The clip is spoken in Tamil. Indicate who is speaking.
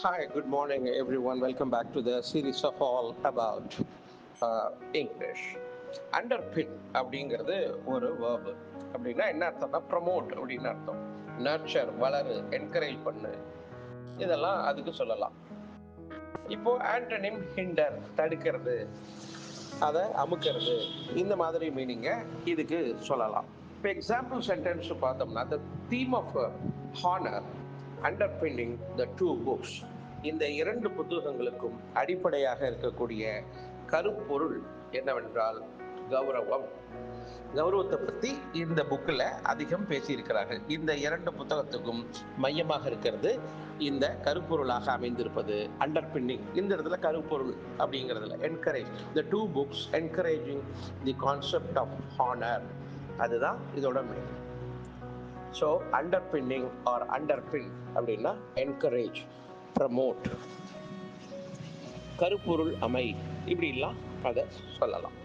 Speaker 1: Hi, good morning, everyone. Welcome back to the series of all about English. Underpin அப்படிங்கிறது ஒரு verb. அப்படின்னா என்ன அர்த்தம்னா ப்ரமோட் அப்படின்னு அர்த்தம். நர்ச்சர், வளரு, என்கரேஜ் பண்ணு, இதெல்லாம் அதுக்கு சொல்லலாம். இப்போ ஆண்டனிம் ஹிண்டர், தடுக்கிறது, அதை அமுக்கிறது, இந்த மாதிரி மீனிங்க இதுக்கு சொல்லலாம். இப்போ எக்ஸாம்பிள் சென்டென்ஸ் பார்த்தோம்னா the theme of honor underpinning the two books, இந்த இரண்டு புத்தகங்களுக்கும் அடிப்படையாக இருக்கக்கூடிய கருப்பொருள் என்னவென்றால் கௌரவம். கௌரவத்தை பற்றி இந்த புக்கில் அதிகம் பேசியிருக்கிறார்கள். இந்த இரண்டு புத்தகத்துக்கும் மையமாக இருக்கிறது இந்த கருப்பொருளாக அமைந்திருப்பது அண்டர்பின்னிங். இந்த இடத்துல கருப்பொருள் அப்படிங்கிறதுல encourage the to books encouraging the concept of honour, அதுதான் இதோட main. So underpinning or underpin அப்படின்னா என்கரேஜ், ப்ரமோட், கருப்பொருள் அமை, இப்படிலாம் அதை சொல்லலாம்.